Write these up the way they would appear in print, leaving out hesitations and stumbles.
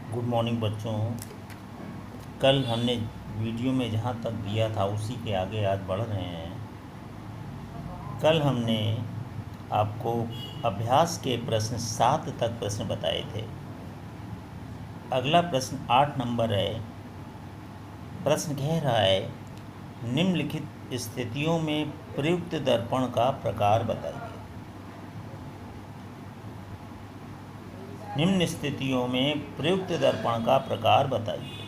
Good morning बच्चों। कल हमने वीडियो में जहाँ तक दिया था उसी के आगे आज बढ़ रहे हैं। कल हमने आपको अभ्यास के प्रश्न 7 तक प्रश्न बताए थे। अगला प्रश्न 8 नंबर है। प्रश्न कह रहा है निम्नलिखित स्थितियों में प्रयुक्त दर्पण का प्रकार बताइए। निम्न स्थितियों में प्रयुक्त दर्पण का प्रकार बताइए।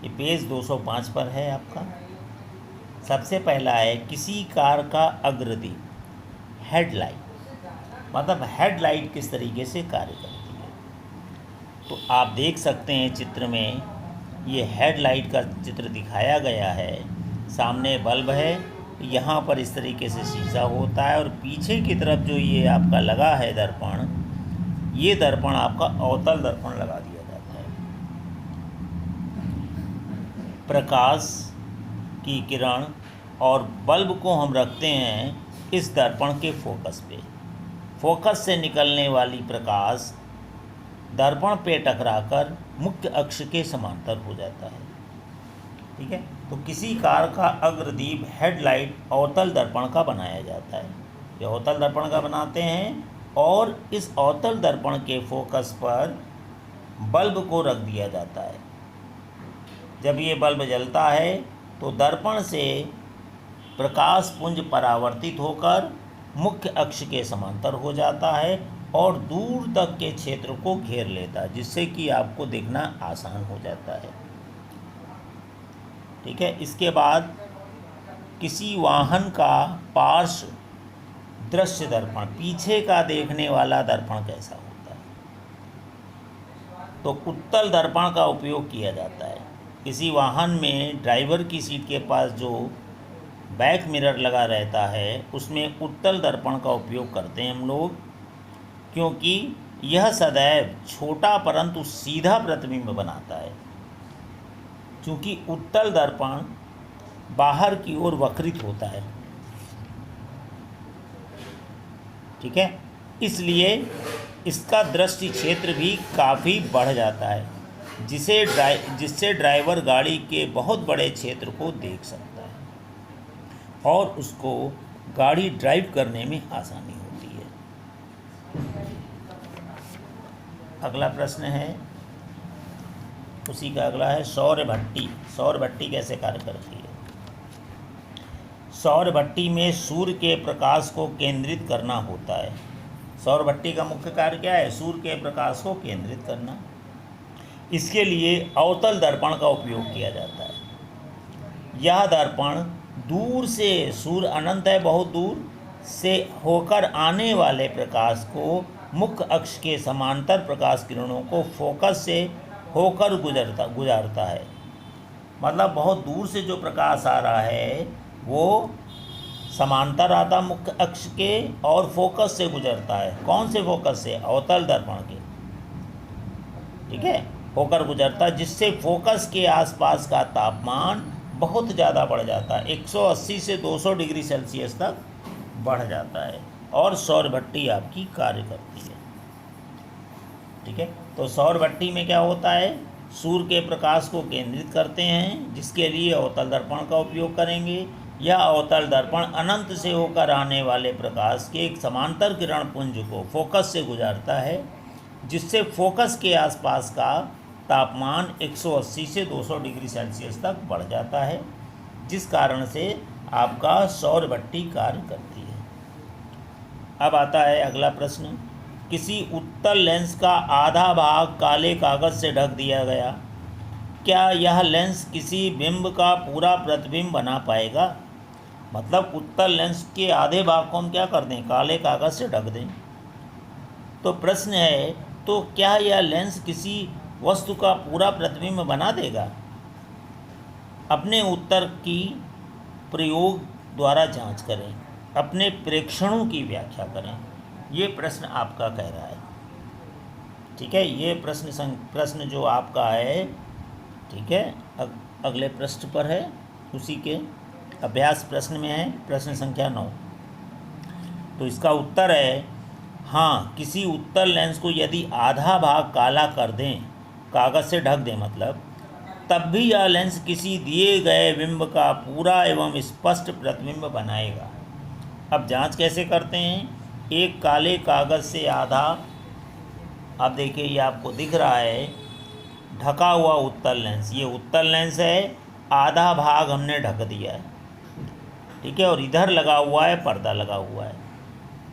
ये पेज 205 पर है आपका। सबसे पहला है किसी कार का अग्रदीप, हेडलाइट। मतलब हेडलाइट किस तरीके से कार्य करती है। तो आप देख सकते हैं चित्र में ये हेडलाइट का चित्र दिखाया गया है। सामने बल्ब है, यहाँ पर इस तरीके से शीशा होता है और पीछे की तरफ जो ये आपका लगा है दर्पण, ये दर्पण आपका अवतल दर्पण लगा दिया जाता है। प्रकाश की किरण और बल्ब को हम रखते हैं इस दर्पण के फोकस पे। फोकस से निकलने वाली प्रकाश दर्पण पे टकराकर मुख्य अक्ष के समांतर हो जाता है। ठीक है। तो किसी कार का अग्रदीप हेडलाइट अवतल दर्पण का बनाया जाता है। ये अवतल दर्पण का बनाते हैं और इस अवतल दर्पण के फोकस पर बल्ब को रख दिया जाता है। जब ये बल्ब जलता है तो दर्पण से प्रकाश पुंज परावर्तित होकर मुख्य अक्ष के समांतर हो जाता है और दूर तक के क्षेत्र को घेर लेता है, जिससे कि आपको देखना आसान हो जाता है। ठीक है। इसके बाद किसी वाहन का पार्श्व दृश्य दर्पण, पीछे का देखने वाला दर्पण कैसा होता है। तो उत्तल दर्पण का उपयोग किया जाता है। किसी वाहन में ड्राइवर की सीट के पास जो बैक मिरर लगा रहता है उसमें उत्तल दर्पण का उपयोग करते हैं हम लोग, क्योंकि यह सदैव छोटा परंतु सीधा प्रतिबिंब बनाता है। क्योंकि उत्तल दर्पण बाहर की ओर वक्रित होता है। ठीक है। इसलिए इसका दृष्टि क्षेत्र भी काफ़ी बढ़ जाता है, जिससे ड्राइवर गाड़ी के बहुत बड़े क्षेत्र को देख सकता है और उसको गाड़ी ड्राइव करने में आसानी होती है। अगला प्रश्न है, उसी का अगला है सौर भट्टी। सौर भट्टी कैसे कार्य करती है। सौर भट्टी में सूर्य के प्रकाश को केंद्रित करना होता है। सौर भट्टी का मुख्य कार्य क्या है? सूर्य के प्रकाश को केंद्रित करना। इसके लिए अवतल दर्पण का उपयोग किया जाता है। यह दर्पण दूर से, सूर्य अनंत है, बहुत दूर से होकर आने वाले प्रकाश को मुख्य अक्ष के समांतर प्रकाश किरणों को फोकस से होकर गुजारता है। मतलब बहुत दूर से जो प्रकाश आ रहा है वो समांतर आता मुख्य अक्ष के और फोकस से गुजरता है। कौन से फोकस से? अवतल दर्पण के। ठीक है, होकर गुजरता, जिससे फोकस के आसपास का तापमान बहुत ज़्यादा बढ़ जाता है, 180 से 200 डिग्री सेल्सियस तक बढ़ जाता है और सौर भट्टी आपकी कार्य करती है। ठीक है। तो सौर भट्टी में क्या होता है? सूर्य के प्रकाश को केंद्रित करते हैं, जिसके लिए अवतल दर्पण का उपयोग करेंगे। यह अवतल दर्पण अनंत से होकर आने वाले प्रकाश के एक समांतर किरण पुंज को फोकस से गुजारता है, जिससे फोकस के आसपास का तापमान 180 से 200 डिग्री सेल्सियस तक बढ़ जाता है, जिस कारण से आपका सौर भट्टी कार्य करती है। अब आता है अगला प्रश्न, किसी उत्तल लेंस का आधा भाग काले कागज से ढक दिया गया, क्या यह लेंस किसी बिंब का पूरा प्रतिबिंब बना पाएगा? मतलब उत्तल लेंस के आधे भाग को हम क्या कर दें? काले कागज से ढक दें। तो प्रश्न है, तो क्या यह लेंस किसी वस्तु का पूरा प्रतिबिंब बना देगा? अपने उत्तर की प्रयोग द्वारा जांच करें, अपने प्रेक्षणों की व्याख्या करें। ये प्रश्न आपका कह रहा है। ठीक है, ये प्रश्न जो आपका है, ठीक है, अगले पृष्ठ पर है, उसी के अभ्यास प्रश्न में है, प्रश्न संख्या 9। तो इसका उत्तर है हाँ, किसी उत्तल लेंस को यदि आधा भाग काला कर दें, कागज़ से ढक दें मतलब, तब भी यह लेंस किसी दिए गए बिंब का पूरा एवं स्पष्ट प्रतिबिंब बनाएगा। अब जांच कैसे करते हैं? एक काले कागज़ से आधा, अब देखिए ये आपको दिख रहा है ढका हुआ उत्तल लेंस, ये उत्तल लेंस है, आधा भाग हमने ढक दिया है, ठीक है, और इधर लगा हुआ है पर्दा लगा हुआ है।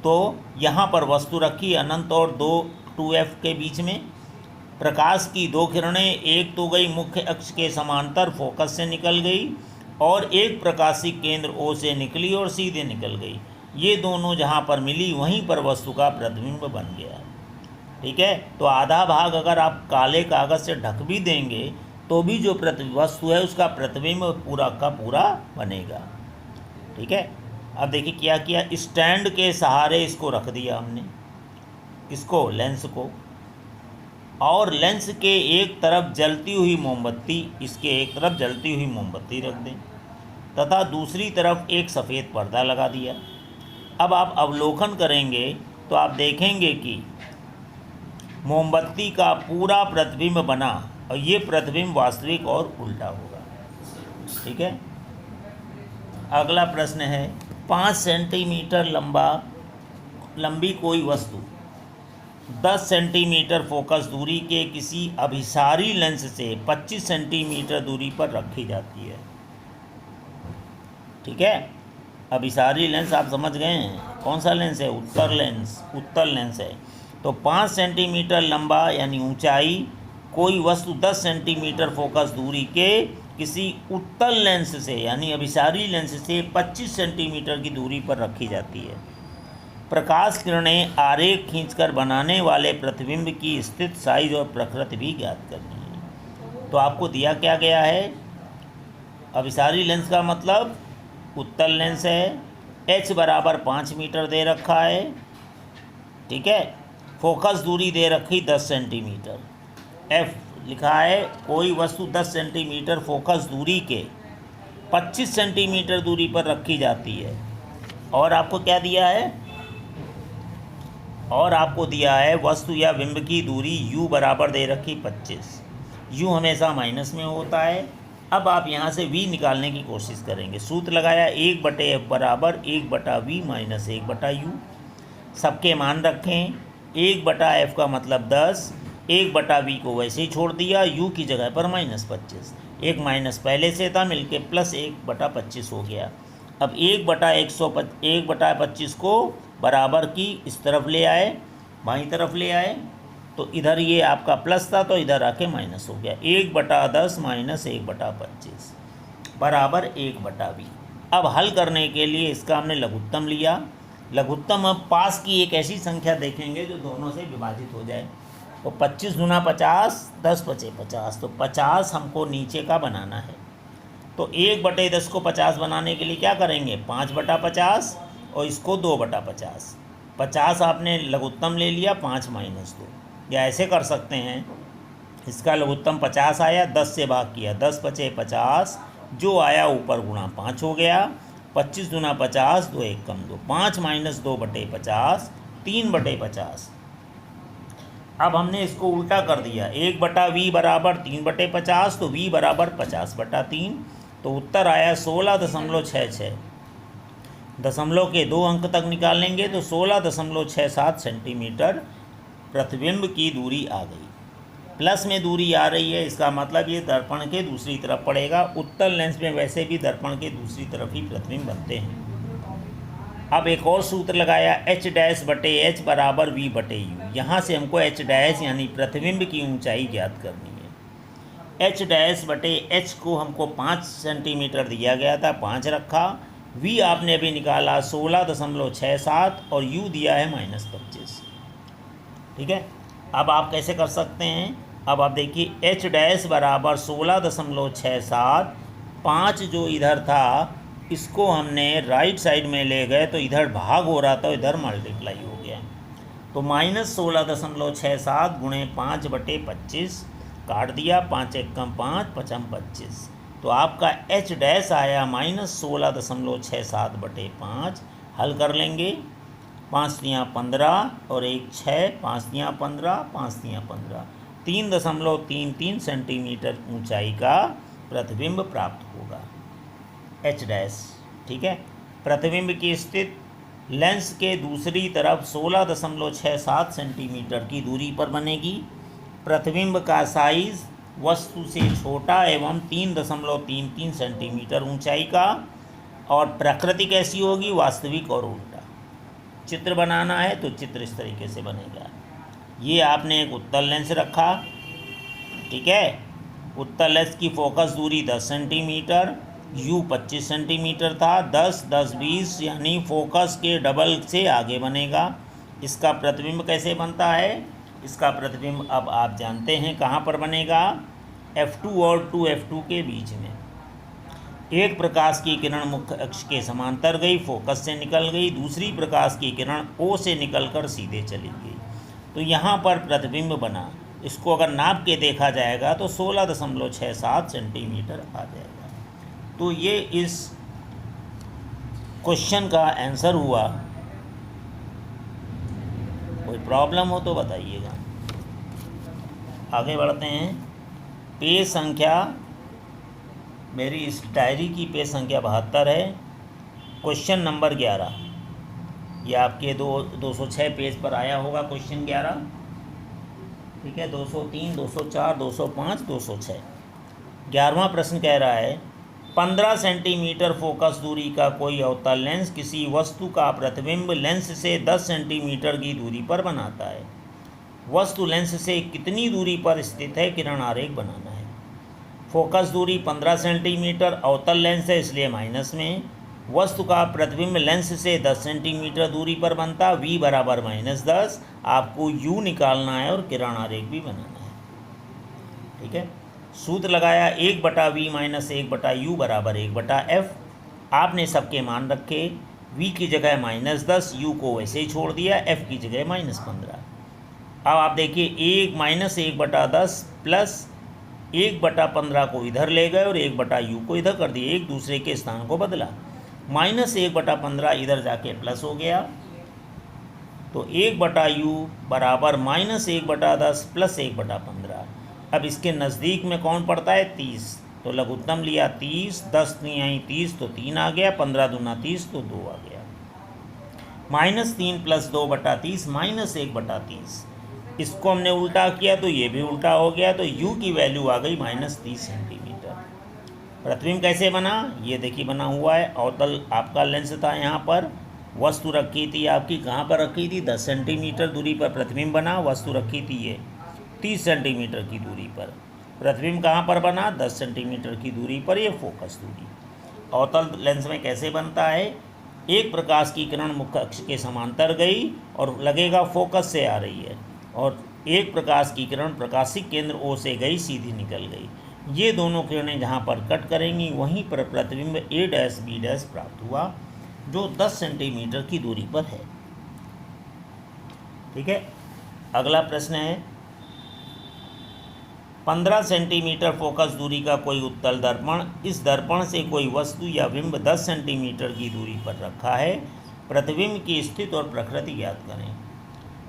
तो यहाँ पर वस्तु रखी अनंत और 2f के बीच में। प्रकाश की दो किरणें, एक तो गई मुख्य अक्ष के समांतर फोकस से निकल गई और एक प्रकाशी केंद्र O से निकली और सीधे निकल गई। ये दोनों जहाँ पर मिली वहीं पर वस्तु का प्रतिबिंब बन गया, ठीक है। तो आधा भाग अगर आप काले कागज़ से ढक भी देंगे तो भी जो वस्तु है उसका प्रतिबिंब पूरा का पूरा बनेगा, ठीक है। अब देखिए क्या किया, स्टैंड के सहारे इसको रख दिया हमने, किसको? लेंस को, और लेंस के एक तरफ जलती हुई मोमबत्ती, इसके एक तरफ जलती हुई मोमबत्ती रख दें तथा दूसरी तरफ एक सफ़ेद पर्दा लगा दिया। अब आप अवलोकन करेंगे तो आप देखेंगे कि मोमबत्ती का पूरा प्रतिबिंब बना और ये प्रतिबिंब वास्तविक और उल्टा होगा, ठीक है। अगला प्रश्न है, 5 सेंटीमीटर लंबी कोई वस्तु 10 सेंटीमीटर फोकस दूरी के किसी अभिसारी लेंस से 25 सेंटीमीटर दूरी पर रखी जाती है, ठीक है। अभिसारी लेंस आप समझ गए हैं, कौन सा लेंस है? उत्तल लेंस है। तो 5 सेंटीमीटर लंबा यानी ऊंचाई कोई वस्तु 10 सेंटीमीटर फोकस दूरी के किसी उत्तल लेंस से यानी अभिसारी लेंस से 25 सेंटीमीटर की दूरी पर रखी जाती है। प्रकाश किरणें आरेख खींचकर बनाने वाले प्रतिबिंब की स्थिति, साइज और प्रकृति भी ज्ञात करनी है। तो आपको दिया क्या गया है? अभिसारी लेंस का मतलब उत्तल लेंस है, h बराबर 5 मीटर दे रखा है, ठीक है। फोकस दूरी दे रखी 10 सेंटीमीटर, f लिखा है कोई वस्तु 10 सेंटीमीटर फोकस दूरी के 25 सेंटीमीटर दूरी पर रखी जाती है। और आपको क्या दिया है? और आपको दिया है वस्तु या बिंब की दूरी u बराबर दे रखी 25। u हमेशा माइनस में होता है। अब आप यहाँ से v निकालने की कोशिश करेंगे। सूत्र लगाया 1/f बराबर 1/v माइनस 1/u। सबके मान रखें, 1/f का मतलब 10, 1/v को वैसे ही छोड़ दिया, u की जगह पर -25, एक माइनस पहले से था मिलके प्लस 1/25 हो गया। अब 1/25 को बराबर की इस तरफ ले आए, बाईं तरफ ले आए, तो इधर ये आपका प्लस था तो इधर आके माइनस हो गया। 1/10 माइनस 1/25 बराबर 1/v। अब हल करने के लिए इसका हमने लघुत्तम लिया। लघुत्तम अब पास की एक ऐसी संख्या देखेंगे जो दोनों से विभाजित हो जाए। तो 25 दूना 50, 10 बचे 50, तो 50 हमको नीचे का बनाना है। तो 1/10 को 50 बनाने के लिए क्या करेंगे? 5/50 और इसको 2/50। 50 आपने लघुत्तम ले लिया, 5 माइनस 2, या ऐसे कर सकते हैं, इसका लघुत्तम 50 आया, 10 से भाग किया, 10 बचे 50, जो आया ऊपर गुणा 5 हो गया। 25 दूना 50, 2 1 कम 2, 5 माइनस 2/50, 3/50। अब हमने इसको उल्टा कर दिया, 1/v बराबर 3/50, तो v बराबर 50/3, तो उत्तर आया 16.66। दशमलव के 2 अंक तक निकालेंगे तो 16.67 सेंटीमीटर प्रतिबिंब की दूरी आ गई। प्लस में दूरी आ रही है, इसका मतलब ये दर्पण के दूसरी तरफ पड़ेगा। उत्तल लेंस में वैसे भी दर्पण के दूसरी तरफ ही प्रतिबिंब बनते हैं। अब एक और सूत्र लगाया, h' बराबर v/u। यहाँ से हमको h' यानी प्रतिबिंब की ऊंचाई ज्ञात करनी है। h' को हमको 5 सेंटीमीटर दिया गया था, 5 रखा। v आपने अभी निकाला 16.67 और u दिया है -25, ठीक है। अब आप कैसे कर सकते हैं? अब आप देखिए h' बराबर 16.67, 5 जो इधर था इसको हमने राइट साइड में ले गए तो इधर भाग हो रहा था, इधर मल्टीप्लाई हो गया, तो -16.67 गुणे 5/25 काट दिया, 5 1 कम 5, 5 25, तो आपका h' आया -16.67/5। हल कर लेंगे, 5 तियाँ 15 और 1 6, 5 तियाँ 15, 5 तियाँ 15, 3.33 सेंटीमीटर ऊंचाई का प्रतिबिंब प्राप्त होगा। H डैश, ठीक है। प्रतिबिंब की स्थिति लेंस के दूसरी तरफ 16.67 सेंटीमीटर की दूरी पर बनेगी। प्रतिबिंब का साइज वस्तु से छोटा एवं 3.33 सेंटीमीटर ऊंचाई का, और प्रकृति कैसी होगी, वास्तविक और उल्टा। चित्र बनाना है तो चित्र इस तरीके से बनेगा। ये आपने एक उत्तल लेंस रखा, ठीक है। उत्तल लेंस की फोकस दूरी 10 सेंटीमीटर, यू 25 सेंटीमीटर था। 10, 10, 20 यानी फोकस के डबल से आगे बनेगा। इसका प्रतिबिंब कैसे बनता है? इसका प्रतिबिंब अब आप जानते हैं कहाँ पर बनेगा, F2 और 2F2 के बीच में। एक प्रकाश की किरण मुख्य अक्ष के समांतर गई, फोकस से निकल गई। दूसरी प्रकाश की किरण O से निकलकर सीधे चली गई, तो यहाँ पर प्रतिबिंब बना। इसको अगर नाप के देखा जाएगा तो 16.67 सेंटीमीटर आ जाएगा। तो ये इस क्वेश्चन का आंसर हुआ। कोई प्रॉब्लम हो तो बताइएगा। आगे बढ़ते हैं। पेज संख्या, मेरी इस डायरी की पेज संख्या 72 है। क्वेश्चन नंबर 11, ये आपके 206 पेज पर आया होगा क्वेश्चन 11, ठीक है। 203, 204, 205, 206। 11वां प्रश्न कह रहा है 15 सेंटीमीटर फोकस दूरी का कोई अवतल लेंस किसी वस्तु का प्रतिबिंब लेंस से 10 सेंटीमीटर की दूरी पर बनाता है। वस्तु लेंस से कितनी दूरी पर स्थित है, किरण आरेख बनाना है। फोकस दूरी 15 सेंटीमीटर, अवतल लेंस है इसलिए माइनस में। वस्तु का प्रतिबिंब लेंस से 10 सेंटीमीटर दूरी पर बनता, v बराबर -10। आपको u निकालना है और किरण आरेख भी बनाना है, ठीक है। सूत्र लगाया 1/v - 1/u बराबर 1/f। आपने सबके मान रखे, v की जगह -10, u को वैसे ही छोड़ दिया, f की जगह -15। अब आप देखिए 1-1/10 प्लस 1/15 को इधर ले गए और 1/u को इधर कर दिए, एक दूसरे के स्थान को बदला। -1/15 इधर जाके प्लस हो गया, तो 1/u बराबर -1/10 प्लस 1/15। अब इसके नज़दीक में कौन पड़ता है, 30, तो लघुत्तम लिया 30, 10 नहीं 30 तो 3 आ गया, 15 दूना 30 तो 2 आ गया। -3 + 2/30 -1/30। इसको हमने उल्टा किया तो ये भी उल्टा हो गया, तो u की वैल्यू आ गई -30 सेंटीमीटर। प्रतिबिंब कैसे बना, ये देखिए बना हुआ है। अवतल आपका लेंस था, यहाँ पर वस्तु रखी थी आपकी, कहाँ पर रखी थी, 10 सेंटीमीटर दूरी पर प्रतिबिंब बना। वस्तु रखी थी ये 30 सेंटीमीटर की दूरी पर। प्रतिबिंब कहाँ पर बना, 10 सेंटीमीटर की दूरी पर, ये फोकस दूरी। अवतल लेंस में कैसे बनता है, एक प्रकाश की किरण मुख्य अक्ष के समांतर गई और लगेगा फोकस से आ रही है, और एक प्रकाश की किरण प्रकाशिक केंद्र O से गई, सीधी निकल गई। ये दोनों किरणें जहाँ पर कट करेंगी वहीं पर प्रतिबिंब A', B' प्राप्त हुआ, जो 10 सेंटीमीटर की दूरी पर है, ठीक है। अगला प्रश्न है 15 सेंटीमीटर फोकस दूरी का कोई उत्तल दर्पण, इस दर्पण से कोई वस्तु या बिंब 10 सेंटीमीटर की दूरी पर रखा है। प्रतिबिंब की स्थिति और प्रकृति ज्ञात करें।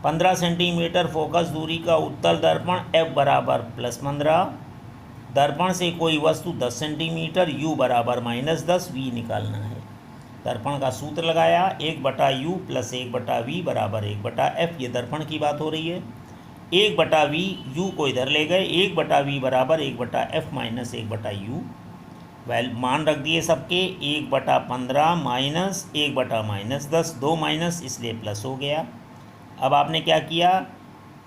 15 सेंटीमीटर फोकस दूरी का उत्तल दर्पण F बराबर +15। दर्पण से कोई वस्तु 10 सेंटीमीटर, u बराबर -10, v निकालना है। दर्पण का सूत्र लगाया 1/u + 1/v बराबर 1/f। ये दर्पण की बात हो रही है। 1/v, u को इधर ले गए, 1/v बराबर 1/f - 1/u। मान रख दिए सबके, 1/15 माइनस 1/-10, 2 माइनस इसलिए प्लस हो गया। अब आपने क्या किया,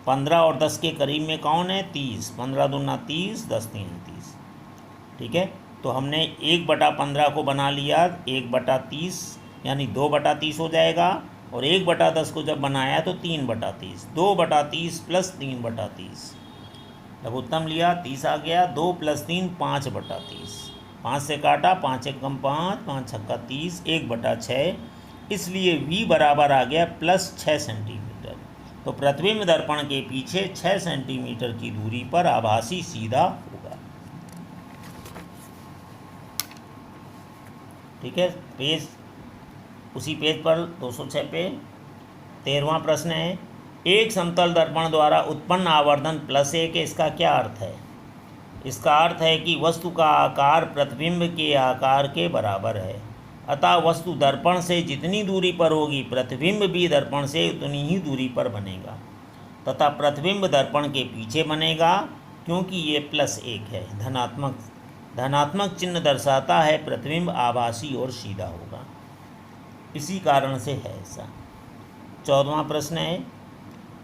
15 और 10 के करीब में कौन है, 30, 15 दूना 30, 10 3 30, ठीक है। तो हमने 1/15 को बना लिया 1/30 यानी 2/30 हो जाएगा, और 1/10 को जब बनाया तो 3/30, 2/30 प्लस 3/30। लघुत्तम लिया 30 आ गया, 2 + 3 5/30, 5 से काटा, 5 × 5, 5 × 30, 1/6, इसलिए v बराबर आ गया +6 सेंटीमीटर। तो प्रतिबिंब दर्पण के पीछे 6 सेंटीमीटर की दूरी पर आभासी सीधा होगा, ठीक है। पेज उसी पेज पर 206 पे 13वां प्रश्न है एक समतल दर्पण द्वारा उत्पन्न आवर्धन +1 है। इसका क्या अर्थ है? इसका अर्थ है कि वस्तु का आकार प्रतिबिंब के आकार के बराबर है, अतः वस्तु दर्पण से जितनी दूरी पर होगी प्रतिबिंब भी दर्पण से उतनी ही दूरी पर बनेगा, तथा प्रतिबिंब दर्पण के पीछे बनेगा, क्योंकि ये +1 है। धनात्मक चिन्ह दर्शाता है प्रतिबिंब आभासी और सीधा होगा, इसी कारण से है ऐसा। 14वां प्रश्न है,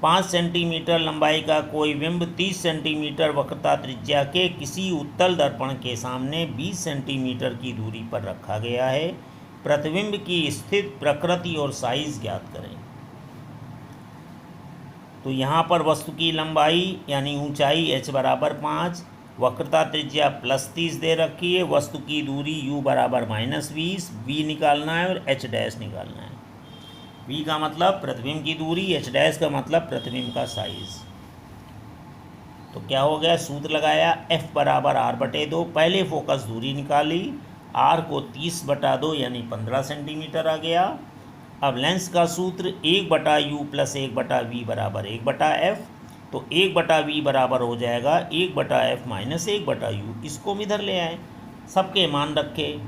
5 सेंटीमीटर लंबाई का कोई बिंब 30 सेंटीमीटर वक्रता त्रिज्या के किसी उत्तल दर्पण के सामने 20 सेंटीमीटर की दूरी पर रखा गया है। प्रतिबिंब की स्थिति, प्रकृति और साइज ज्ञात करें। तो यहाँ पर वस्तु की लंबाई यानी ऊंचाई h बराबर 5, वक्रता त्रिज्या +30 दे रखी है, वस्तु की दूरी u बराबर -20, v निकालना है और h डैश निकालना है। v का मतलब प्रतिबिंब की दूरी, h डैश का मतलब प्रतिबिंब का साइज। तो क्या हो गया, सूत्र लगाया f बराबर r/2। पहले फोकस दूरी निकाली, r को 30/2 यानी 15 सेंटीमीटर आ गया। अब लेंस का सूत्र 1/u + 1/v बराबर 1/f, तो 1/v बराबर हो जाएगा 1/f - 1/u। इसको भी इधर ले आए, सबके मान रखे,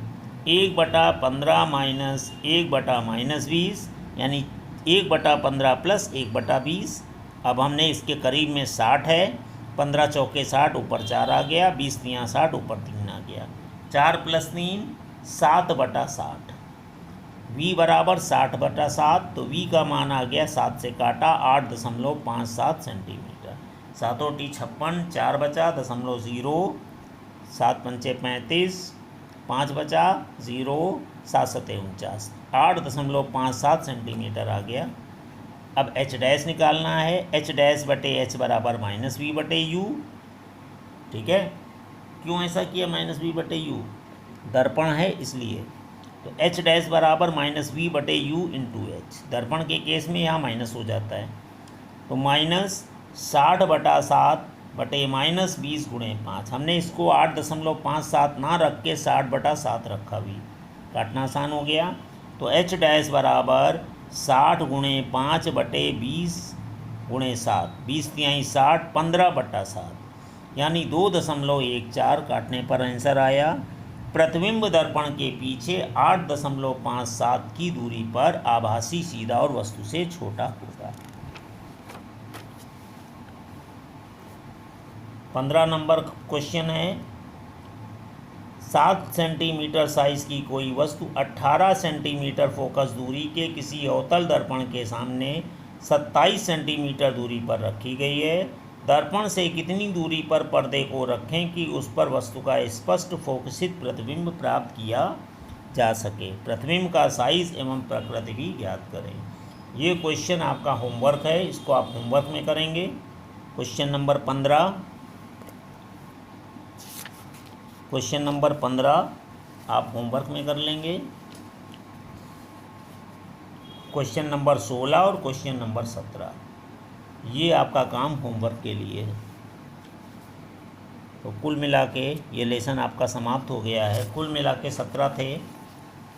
1/15 - 1/-20 यानी 1/15 + 1/20। अब हमने इसके करीब में 60 है, 15 चौके 60, ऊपर 4 आ गया, 20 तियाँ 60, ऊपर 3 आ गया, 4 + 3 7/60। v बराबर 60/7, तो v का मान आ गया 7 से काटा 8.57 सेंटीमीटर। 7 × 56, 4 बचा 0.0, 7 × 5 35, 5 बचा 0, 7 × 7 49, 8.57 सेंटीमीटर आ गया। अब h डैश निकालना है, h डैश/h बराबर -v/u। ठीक है, क्यों ऐसा किया -v/u? दर्पण है इसलिए। तो h डैश बराबर -v/u × h, दर्पण के केस में यहाँ माइनस हो जाता है, तो -60/7 -20 × 5। हमने इसको 8.57 ना रख के 60/7 रखा, भी काटना आसान हो गया। तो h डैश बराबर 60 × 5 / 20 × 7, 20 तिहाई 60, 15/7 यानी 2.14। काटने पर आंसर आया प्रतिबिंब दर्पण के पीछे 8.57 की दूरी पर आभासी, सीधा और वस्तु से छोटा होगा। 15 नंबर क्वेश्चन है, 7 सेंटीमीटर साइज की कोई वस्तु 18 सेंटीमीटर फोकस दूरी के किसी अवतल दर्पण के सामने 27 सेंटीमीटर दूरी पर रखी गई है। दर्पण से कितनी दूरी पर पर्दे को रखें कि उस पर वस्तु का स्पष्ट फोकसित प्रतिबिंब प्राप्त किया जा सके। प्रतिबिंब का साइज एवं प्रकृति भी ज्ञात करें। ये क्वेश्चन आपका होमवर्क है, इसको आप होमवर्क में करेंगे। क्वेश्चन नंबर 15, क्वेश्चन नंबर 15 आप होमवर्क में कर लेंगे। क्वेश्चन नंबर 16 और क्वेश्चन नंबर 17 ये आपका काम होमवर्क के लिए है। तो कुल मिला के ये लेसन आपका समाप्त हो गया है। कुल मिला के 17 थे।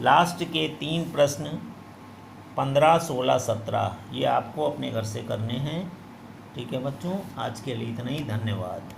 लास्ट के 3 प्रश्न 15, 16, 17 ये आपको अपने घर से करने हैं। ठीक है बच्चों, आज के लिए इतना ही। धन्यवाद।